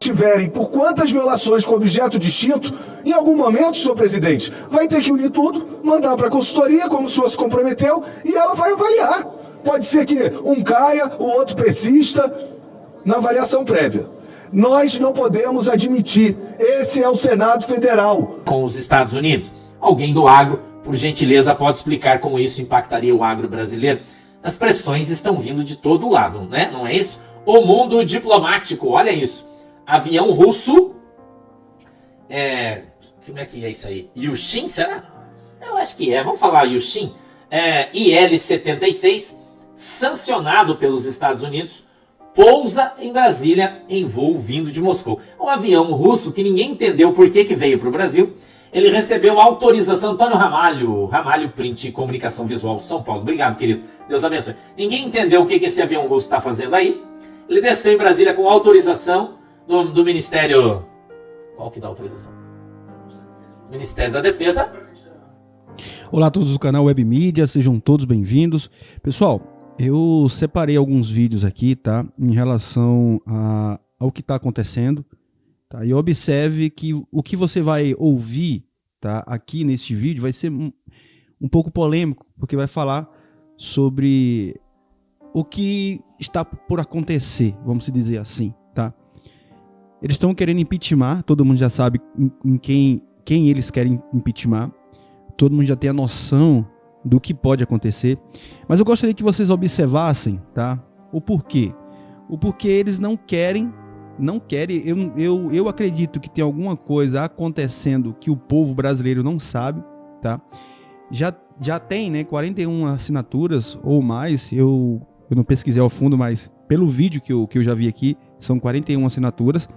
tiverem por quantas violações com objeto distinto, em algum momento, senhor presidente, vai ter que unir tudo, mandar para a consultoria, como o senhor se comprometeu, e ela vai avaliar. Pode ser que um caia, o outro persista na avaliação prévia. Nós não podemos admitir. Esse é o Senado Federal. Com os Estados Unidos, alguém do agro, por gentileza, pode explicar como isso impactaria o agro brasileiro? As pressões estão vindo de todo lado, né? Não é isso? O mundo diplomático, olha isso. Avião russo. Como é que é isso aí? Yushin, será? Eu acho que é. Vamos falar Yushin. IL-76, sancionado pelos Estados Unidos, pousa em Brasília em voo vindo de Moscou. Um avião russo que ninguém entendeu por que veio para o Brasil. Ele recebeu autorização. Antônio Ramalho Print e Comunicação Visual, São Paulo. Obrigado, querido. Deus abençoe. Ninguém entendeu o que esse avião russo está fazendo aí. Ele desceu em Brasília com autorização do Ministério... Qual que dá autorização? Ministério da Defesa. Olá a todos do canal Web Mídia, sejam todos bem-vindos. Pessoal, eu separei alguns vídeos aqui, tá? Em relação ao que está acontecendo. Tá? E observe que o que você vai ouvir, tá, aqui neste vídeo vai ser um pouco polêmico, porque vai falar sobre o que está por acontecer, vamos dizer assim, tá? Eles estão querendo impeachment, todo mundo já sabe em quem eles querem impeachment, todo mundo já tem a noção do que pode acontecer, mas eu gostaria que vocês observassem, tá? O porquê. O porquê eles não querem, eu acredito que tem alguma coisa acontecendo que o povo brasileiro não sabe, tá? Já tem, né, 41 assinaturas ou mais, eu não pesquisei ao fundo, mas pelo vídeo que eu já vi aqui, são 41 assinaturas.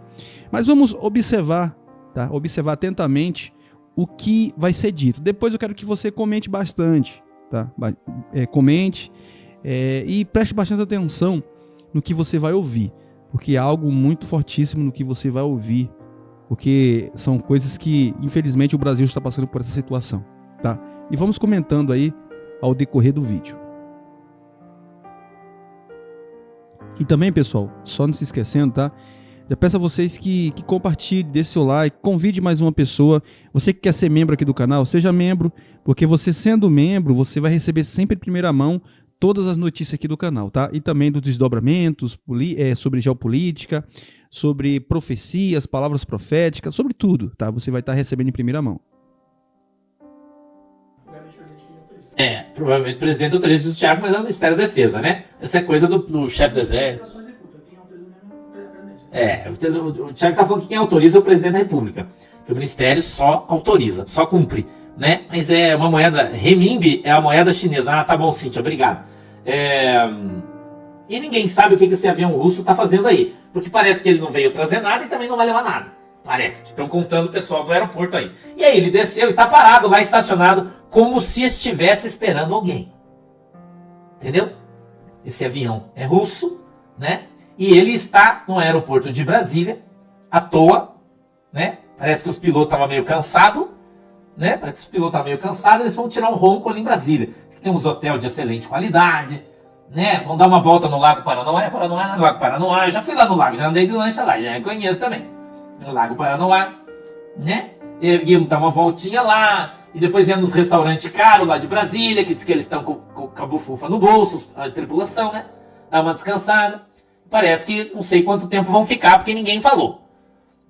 Mas vamos observar, tá? Observar atentamente o que vai ser dito. Depois eu quero que você comente bastante, tá? Comente e preste bastante atenção no que você vai ouvir, porque é algo muito fortíssimo no que você vai ouvir, porque são coisas que, infelizmente, o Brasil está passando por essa situação, tá? E vamos comentando aí ao decorrer do vídeo. E também, pessoal, só não se esquecendo, tá? Já peço a vocês que compartilhem, dê seu like, convide mais uma pessoa. Você que quer ser membro aqui do canal, seja membro, porque você sendo membro, você vai receber sempre em primeira mão todas as notícias aqui do canal, tá? E também dos desdobramentos, sobre geopolítica, sobre profecias, palavras proféticas, sobre tudo, tá? Você vai estar recebendo em primeira mão. Provavelmente o presidente autoriza o Thiago, mas é o Ministério da Defesa, né? Essa é coisa do chefe do exército. O Thiago tá falando que quem autoriza é o presidente da República. Que o Ministério só autoriza, só cumpre, né? Mas é uma moeda, renminbi é a moeda chinesa. Ah, tá bom, Cíntia, obrigado. E ninguém sabe o que esse avião russo tá fazendo aí. Porque parece que ele não veio trazer nada e também não vai levar nada. Parece que estão contando o pessoal do aeroporto aí. E aí ele desceu e tá parado lá, estacionado, como se estivesse esperando alguém. Entendeu? Esse avião é russo, né? E ele está no aeroporto de Brasília, à toa, né? Parece que os pilotos estavam meio cansados, né? Parece que os pilotos estavam meio cansados, eles vão tirar um ronco ali em Brasília. Tem uns hotéis de excelente qualidade, né? Vão dar uma volta no Lago Paranoá, no Lago Paranoá. Eu já fui lá no lago, já andei de lancha lá, já conheço também. No Lago Paranoá, né? Iam dar uma voltinha lá, e depois ia nos restaurantes caros lá de Brasília, que diz que eles estão com a bufufa no bolso, a tripulação, né? Dá uma descansada. Parece que não sei quanto tempo vão ficar, porque ninguém falou.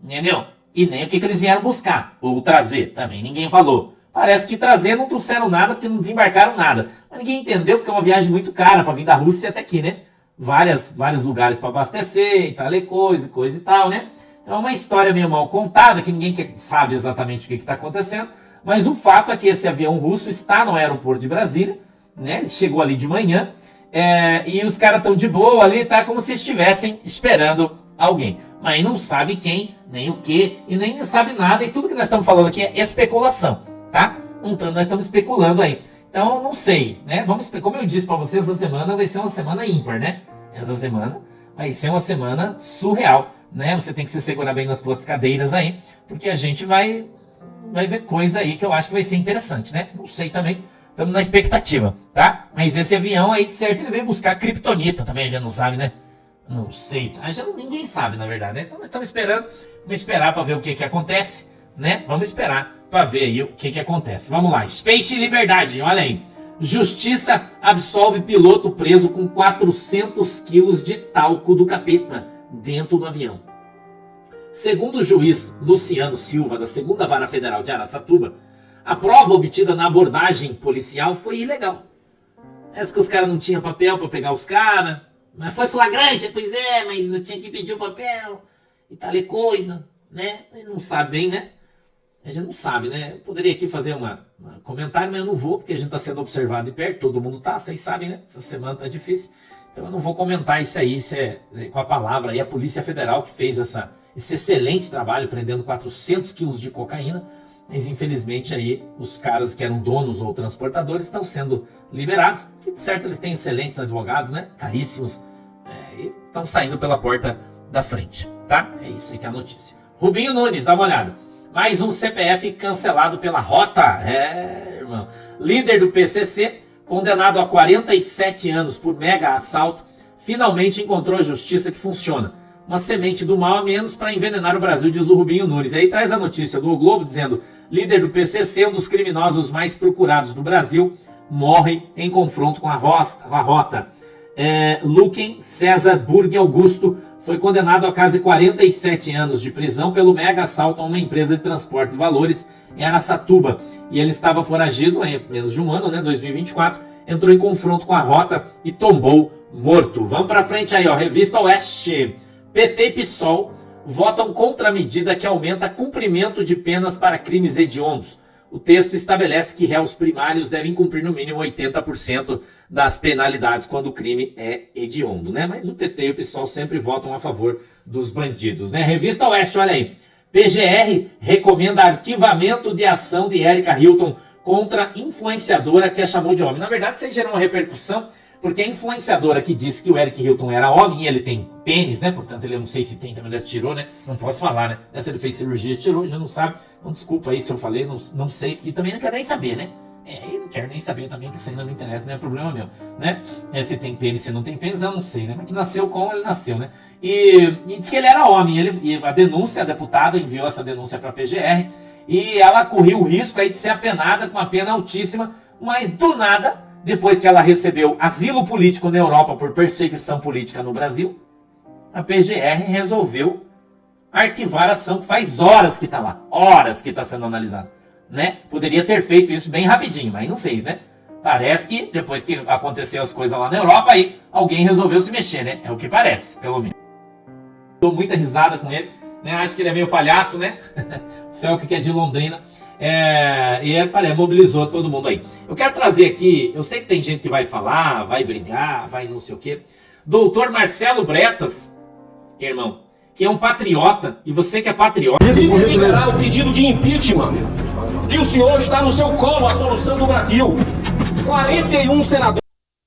Entendeu? E nem o que eles vieram buscar, ou trazer, também ninguém falou. Parece que trazer não trouxeram nada, porque não desembarcaram nada. Mas ninguém entendeu, porque é uma viagem muito cara para vir da Rússia até aqui, né? Vários lugares para abastecer, e tal, coisa e tal, né? É uma história meio mal contada, que ninguém sabe exatamente o que está acontecendo, mas o fato é que esse avião russo está no aeroporto de Brasília, né? Ele chegou ali de manhã, e os caras estão de boa ali, tá como se estivessem esperando alguém. Mas não sabe quem, nem o que, e nem não sabe nada, e tudo que nós estamos falando aqui é especulação, tá? Então nós estamos especulando aí. Então, não sei, né? Como eu disse para vocês, essa semana vai ser uma semana ímpar, né? Essa semana vai ser uma semana surreal, né? Você tem que se segurar bem nas suas cadeiras aí, porque a gente vai ver coisa aí que eu acho que vai ser interessante, né? Não sei também, estamos na expectativa, tá? Mas esse avião aí, de certo, ele veio buscar criptonita também, já não sabe, né? Não sei. Ninguém sabe, na verdade, né? Então nós estamos esperando. Vamos esperar para ver o que acontece, né? Vamos esperar para ver aí o que acontece. Vamos lá. Space Liberdade, olha aí. Justiça absolve piloto preso com 400 quilos de talco do capeta dentro do avião. Segundo o juiz Luciano Silva, da 2ª Vara Federal de Araçatuba, a prova obtida na abordagem policial foi ilegal. Essa que os caras não tinham papel para pegar os caras, mas foi flagrante, pois é, mas não tinha que pedir o papel e tal e coisa, né? A gente não sabe bem, né? A gente não sabe, né? Eu poderia aqui fazer um comentário, mas eu não vou, porque a gente está sendo observado de perto, todo mundo tá, vocês sabem, né? Essa semana tá difícil, então eu não vou comentar isso aí, isso é com a palavra aí, a Polícia Federal que fez esse excelente trabalho, prendendo 400 quilos de cocaína, mas infelizmente aí os caras que eram donos ou transportadores estão sendo liberados, que de certo eles têm excelentes advogados, né? Caríssimos, e estão saindo pela porta da frente, tá? É isso aí que é a notícia. Rubinho Nunes, dá uma olhada. Mais um CPF cancelado pela Rota. Irmão. Líder do PCC, condenado a 47 anos por mega assalto, finalmente encontrou a justiça que funciona. Uma semente do mal a menos para envenenar o Brasil, diz o Rubinho Nunes. Aí traz a notícia do O Globo dizendo: líder do PCC, um dos criminosos mais procurados do Brasil, morre em confronto com a Rota. Luquen César Burg Augusto foi condenado a quase 47 anos de prisão pelo mega assalto a uma empresa de transporte de valores em Araçatuba. E ele estava foragido há menos de um ano, né, 2024, entrou em confronto com a Rota e tombou morto. Vamos para frente aí, ó, Revista Oeste. PT e PSOL votam contra a medida que aumenta cumprimento de penas para crimes hediondos. O texto estabelece que réus primários devem cumprir no mínimo 80% das penalidades quando o crime é hediondo, né? Mas o PT e o PSOL sempre votam a favor dos bandidos, né? Revista Oeste, olha aí. PGR recomenda arquivamento de ação de Érica Hilton contra influenciadora que a chamou de homem. Na verdade, isso aí gerou uma repercussão, porque a influenciadora que disse que o Eric Hilton era homem, e ele tem pênis, né? Portanto, ele, eu não sei se tem, também tirou, né? Não posso falar, né? Se ele fez cirurgia, tirou, já não sabe. Então, desculpa aí se eu falei, não sei, porque também não quero nem saber, né? Eu não quero nem saber também, que isso ainda não me interessa, não é problema meu, né? Se tem pênis, se não tem pênis, eu não sei, né? Mas que nasceu com, ele nasceu, né? E disse que ele era homem, e a denúncia, a deputada enviou essa denúncia para a PGR, e ela correu o risco aí de ser apenada com uma pena altíssima, mas do nada, depois que ela recebeu asilo político na Europa por perseguição política no Brasil, a PGR resolveu arquivar a ação que faz horas que está lá, horas que está sendo analisada, né? Poderia ter feito isso bem rapidinho, mas não fez, né? Parece que depois que aconteceu as coisas lá na Europa, aí alguém resolveu se mexer, né? É o que parece, pelo menos. Dou muita risada com ele, né? Acho que ele é meio palhaço, né? Felca, que é de Londrina. Mobilizou todo mundo aí. Eu quero trazer aqui, eu sei que tem gente que vai falar, vai brigar, vai não sei o quê. Doutor Marcelo Bretas, irmão, que é um patriota, e você que é patriota... liberar o pedido de impeachment, que o senhor está no seu colo, a solução do Brasil. 41 senadores...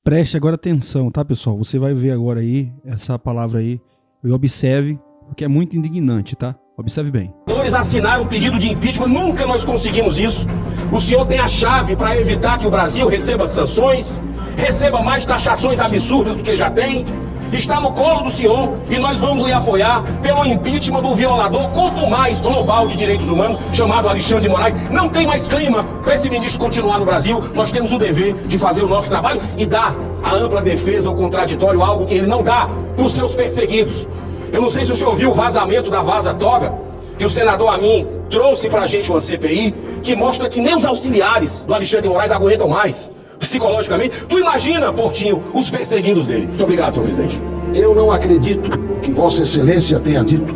Preste agora atenção, tá, pessoal? Você vai ver agora aí, essa palavra aí, e observe, porque é muito indignante, tá? Observe bem. Assinaram um pedido de impeachment, nunca nós conseguimos isso. O senhor tem a chave para evitar que o Brasil receba sanções, receba mais taxações absurdas do que já tem. Está no colo do senhor e nós vamos lhe apoiar pelo impeachment do violador contumaz global de direitos humanos, chamado Alexandre de Moraes. Não tem mais clima para esse ministro continuar no Brasil. Nós temos o dever de fazer o nosso trabalho e dar a ampla defesa ao contraditório, algo que ele não dá para os seus perseguidos. Eu não sei se o senhor viu o vazamento da Vaza Toga, que o senador Amin trouxe pra gente uma CPI, que mostra que nem os auxiliares do Alexandre de Moraes aguentam mais, psicologicamente. Tu imagina, Portinho, os perseguidos dele. Muito obrigado, senhor presidente. Eu não acredito que Vossa Excelência tenha dito.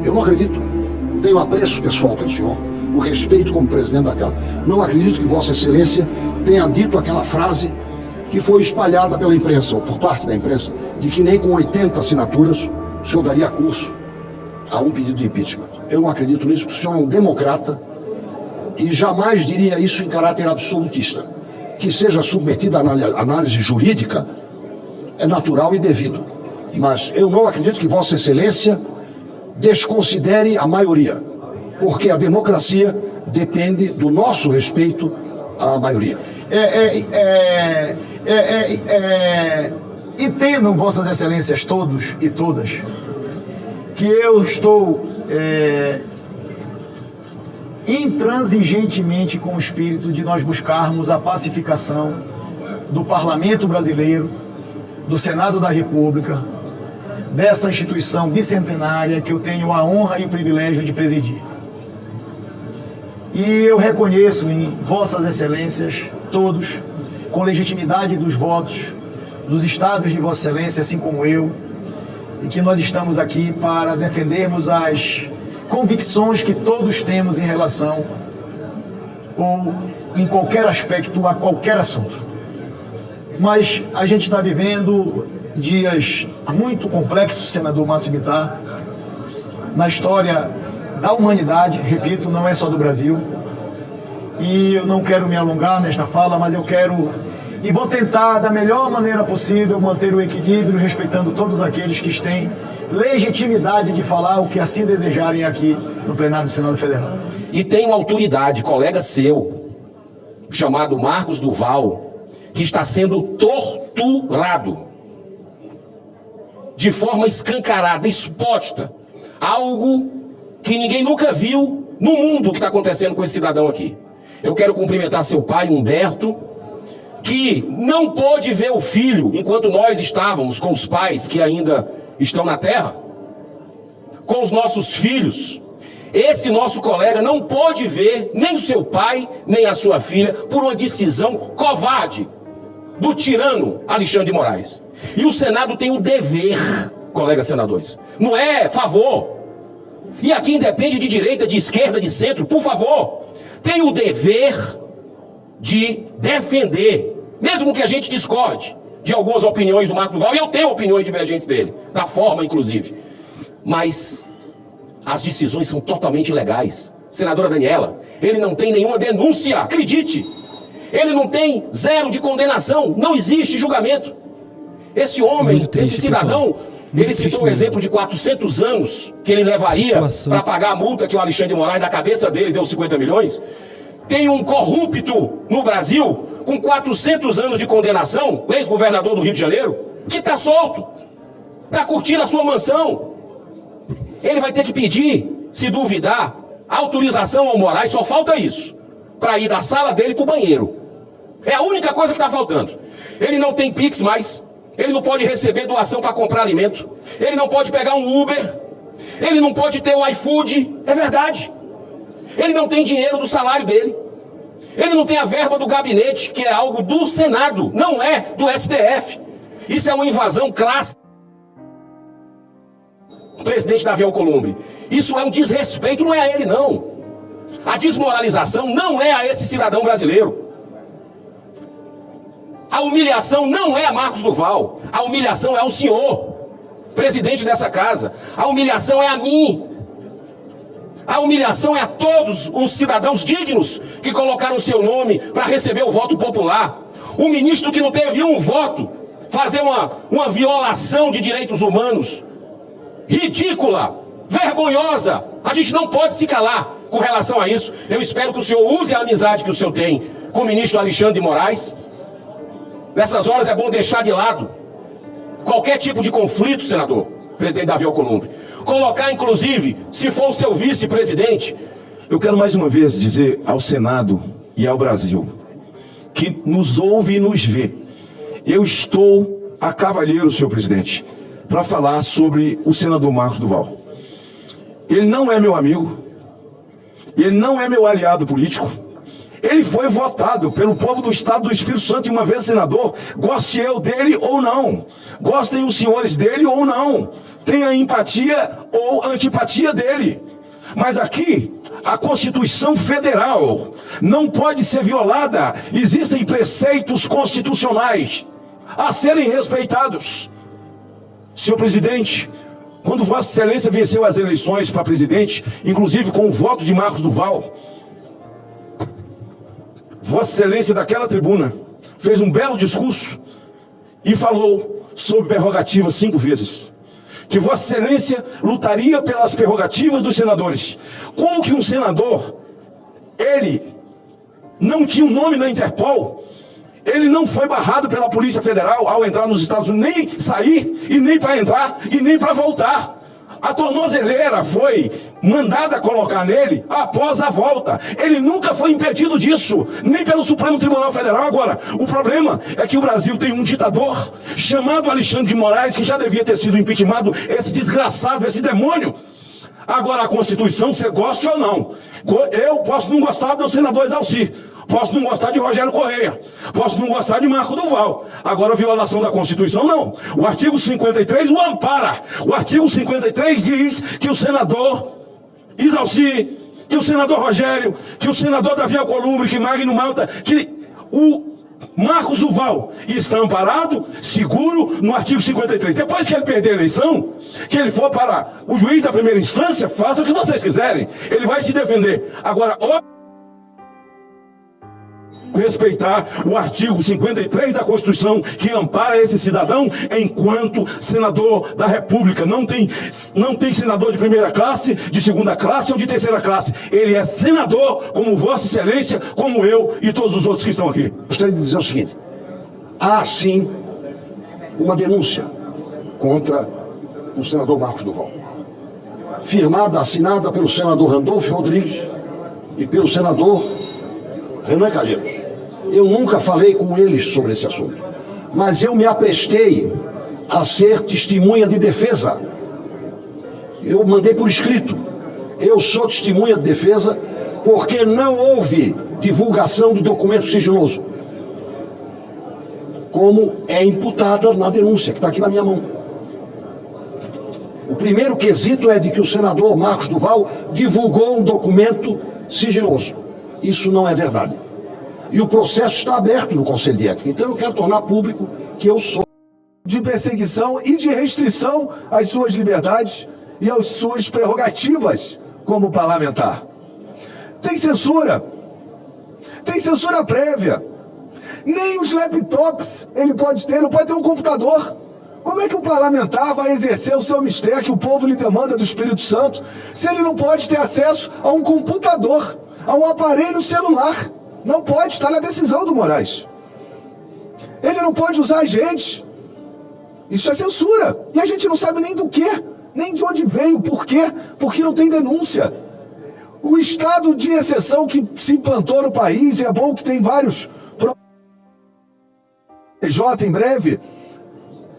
Eu não acredito. Tenho apreço pessoal pelo senhor, o respeito como presidente da Casa. Não acredito que Vossa Excelência tenha dito aquela frase que foi espalhada pela imprensa, ou por parte da imprensa, de que nem com 80 assinaturas o senhor daria curso a um pedido de impeachment. Eu não acredito nisso, porque o senhor é um democrata e jamais diria isso em caráter absolutista. Que seja submetido à análise jurídica é natural e devido. Mas eu não acredito que Vossa Excelência desconsidere a maioria, porque a democracia depende do nosso respeito à maioria. Entendam, Vossas Excelências todos e todas, que eu estou intransigentemente com o espírito de nós buscarmos a pacificação do Parlamento brasileiro, do Senado da República, dessa instituição bicentenária que eu tenho a honra e o privilégio de presidir. E eu reconheço em Vossas Excelências, todos, com legitimidade dos votos dos estados de Vossa Excelência, assim como eu, e que nós estamos aqui para defendermos as convicções que todos temos em relação ou em qualquer aspecto a qualquer assunto. Mas a gente está vivendo dias muito complexos, senador Márcio Bittar, na história da humanidade, repito, não é só do Brasil. E eu não quero me alongar nesta fala, mas eu quero e vou tentar da melhor maneira possível manter o equilíbrio, respeitando todos aqueles que têm legitimidade de falar o que assim desejarem aqui no plenário do Senado Federal. E tem uma autoridade, colega seu, chamado Marcos Duval, que está sendo torturado de forma escancarada, exposta, algo que ninguém nunca viu no mundo que está acontecendo com esse cidadão aqui. Eu quero cumprimentar seu pai, Humberto, que não pôde ver o filho enquanto nós estávamos com os pais que ainda estão na terra, com os nossos filhos. Esse nosso colega não pôde ver nem o seu pai, nem a sua filha, por uma decisão covarde do tirano Alexandre de Moraes. E o Senado tem o dever, colegas senadores, não é favor. E aqui independe de direita, de esquerda, de centro, por favor, tem o dever de defender, mesmo que a gente discorde de algumas opiniões do Marco Duval, e eu tenho opiniões divergentes dele, da forma inclusive, mas as decisões são totalmente legais. Senadora Daniela, ele não tem nenhuma denúncia, acredite, ele não tem zero de condenação, não existe julgamento. Esse homem, esse cidadão, ele citou o exemplo de 400 anos que ele levaria para pagar a multa que o Alexandre de Moraes, da cabeça dele, deu 50 milhões. Tem um corrupto no Brasil com 400 anos de condenação, ex-governador do Rio de Janeiro, que está solto, está curtindo a sua mansão. Ele vai ter que pedir, se duvidar, autorização ao Moraes, só falta isso, para ir da sala dele para o banheiro. É a única coisa que está faltando. Ele não tem Pix mais, ele não pode receber doação para comprar alimento, ele não pode pegar um Uber, ele não pode ter o iFood, é verdade. Ele não tem dinheiro do salário dele. Ele não tem a verba do gabinete, que é algo do Senado, não é do STF. Isso é uma invasão clássica. Presidente Davi Alcolumbre. Isso é um desrespeito, não é a ele não. A desmoralização não é a esse cidadão brasileiro. A humilhação não é a Marcos Duval. A humilhação é ao senhor, presidente dessa casa. A humilhação é a mim. A humilhação é a todos os cidadãos dignos que colocaram seu nome para receber o voto popular. Um ministro que não teve um voto, fazer uma violação de direitos humanos. Ridícula, vergonhosa. A gente não pode se calar com relação a isso. Eu espero que o senhor use a amizade que o senhor tem com o ministro Alexandre de Moraes. Nessas horas é bom deixar de lado qualquer tipo de conflito, senador, presidente Davi Alcolumbre. Colocar, inclusive, se for o seu vice-presidente. Eu quero mais uma vez dizer ao Senado e ao Brasil, que nos ouve e nos vê. Eu estou a cavalheiro, senhor presidente, para falar sobre o senador Marcos Duval. Ele não é meu amigo, ele não é meu aliado político, ele foi votado pelo povo do estado do Espírito Santo e uma vez senador, goste eu dele ou não, gostem os senhores dele ou não, tenha empatia ou antipatia dele. Mas aqui, a Constituição Federal não pode ser violada. Existem preceitos constitucionais a serem respeitados. Senhor presidente, quando Vossa Excelência venceu as eleições para presidente, inclusive com o voto de Marcos Duval, Vossa Excelência daquela tribuna fez um belo discurso e falou sobre prerrogativas 5 vezes. Que Vossa Excelência lutaria pelas prerrogativas dos senadores. Como que um senador, ele não tinha um nome na Interpol, Ele não foi barrado pela Polícia Federal ao entrar nos Estados Unidos, nem sair, e nem para entrar, e nem para voltar. A tornozeleira foi mandada colocar nele após a volta. Ele nunca foi impedido disso, nem pelo Supremo Tribunal Federal. Agora, o problema é que o Brasil tem um ditador chamado Alexandre de Moraes, que já devia ter sido impeachmentado, esse desgraçado, esse demônio. Agora, a Constituição, você gosta ou não? Eu posso não gostar do senador Exalci, posso não gostar de Rogério Correia, posso não gostar de Marco Duval. Agora, a violação da Constituição, não. O artigo 53 o ampara. O artigo 53 diz que o senador Exalci, que o senador Rogério, que o senador Davi Alcolumbre, que Magno Malta, que o Marcos Duval está amparado, seguro, no artigo 53. Depois que ele perder a eleição, que ele for para o juiz da primeira instância, faça o que vocês quiserem. Ele vai se defender. Agora, respeitar o artigo 53 da Constituição, que ampara esse cidadão enquanto senador da República. Não tem senador de primeira classe, de segunda classe ou de terceira classe. Ele é senador, como Vossa Excelência, como eu e todos os outros que estão aqui. Gostaria de dizer o seguinte: há sim uma denúncia contra o senador Marcos Duval, firmada, assinada pelo senador Randolfo Rodrigues e pelo senador Renan Calheiros. Eu nunca falei com eles sobre esse assunto, mas eu me aprestei a ser testemunha de defesa. Eu mandei por escrito. Eu sou testemunha de defesa porque não houve divulgação de documento sigiloso, como é imputada na denúncia que está aqui na minha mão. O primeiro quesito é de que o senador Marcos Duval divulgou um documento sigiloso. Isso não é verdade. E o processo está aberto no Conselho de Ética. Então eu quero tornar público que eu sou de perseguição e de restrição às suas liberdades e às suas prerrogativas como parlamentar. Tem censura prévia. Nem os laptops ele pode ter, não pode ter um computador. Como é que o parlamentar vai exercer o seu mistério que o povo lhe demanda do Espírito Santo se ele não pode ter acesso a um computador, a um aparelho celular? Não pode, está na decisão do Moraes. Ele não pode usar as redes. Isso é censura. E a gente não sabe nem do quê, nem de onde veio, por quê, porque não tem denúncia. O estado de exceção que se implantou no país, e é bom que tem vários PJ em breve,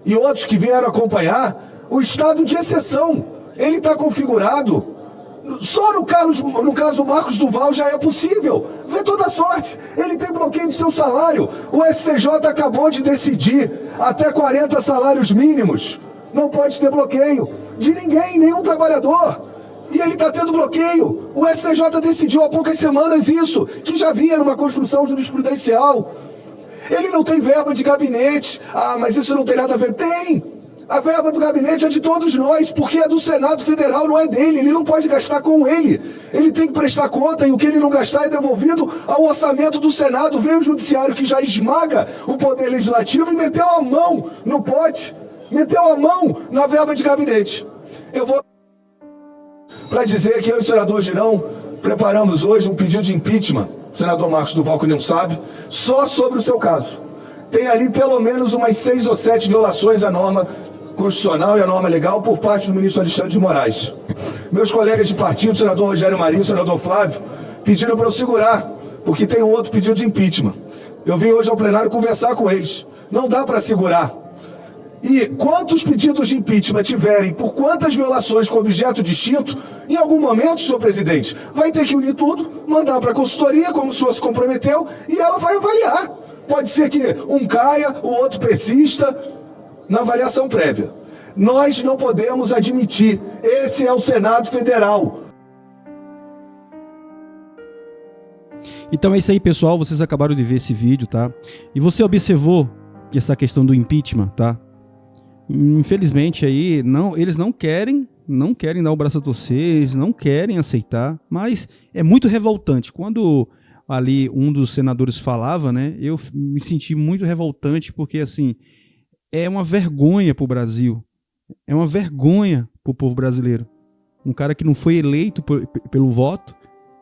e outros que vieram acompanhar, o estado de exceção, ele está configurado. Só no caso Marcos Duval já é possível. Vê toda a sorte. Ele tem bloqueio de seu salário. O STJ acabou de decidir até 40 salários mínimos. Não pode ter bloqueio de ninguém, nenhum trabalhador. E ele está tendo bloqueio. O STJ decidiu há poucas semanas isso, que já vinha numa construção jurisprudencial. Ele não tem verba de gabinete. Ah, mas isso não tem nada a ver. Tem. A verba do gabinete é de todos nós, porque é do Senado Federal, não é dele. Ele não pode gastar com ele. Ele tem que prestar conta e o que ele não gastar é devolvido ao orçamento do Senado. Vem o Judiciário, que já esmaga o Poder Legislativo, e meteu a mão no pote, meteu a mão na verba de gabinete. Eu vou para dizer que eu e o senador Girão preparamos hoje um pedido de impeachment, o senador Marcos Duval, que não sabe, só sobre o seu caso. Tem ali pelo menos umas 6 ou 7 violações à norma constitucional e a norma legal por parte do ministro Alexandre de Moraes. Meus colegas de partido, o senador Rogério Marinho e o senador Flávio, pediram para eu segurar, porque tem um outro pedido de impeachment. Eu vim hoje ao plenário conversar com eles. Não dá para segurar. E quantos pedidos de impeachment tiverem, por quantas violações com objeto distinto, em algum momento, senhor presidente, vai ter que unir tudo, mandar para a consultoria, como o senhor se comprometeu, e ela vai avaliar. Pode ser que um caia, o outro persista, na avaliação prévia. Nós não podemos admitir. Esse é o Senado Federal. Então é isso aí, pessoal. Vocês acabaram de ver esse vídeo, tá? E você observou essa questão do impeachment, tá? Infelizmente aí, eles não querem dar o braço a torcer, eles não querem aceitar, mas é muito revoltante. Quando ali um dos senadores falava, né? Eu me senti muito revoltante, porque assim, é uma vergonha para o Brasil, é uma vergonha para o povo brasileiro. Um cara que não foi eleito pelo voto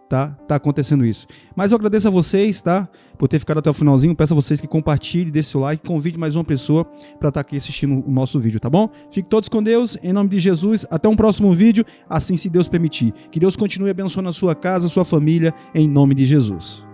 tá acontecendo isso. Mas eu agradeço a vocês, tá, por ter ficado até o finalzinho. Peço a vocês que compartilhem, deixem seu like, convide mais uma pessoa para estar aqui assistindo o nosso vídeo, tá bom? Fiquem todos com Deus, em nome de Jesus. Até um próximo vídeo, assim se Deus permitir. Que Deus continue abençoando a sua casa, a sua família, em nome de Jesus.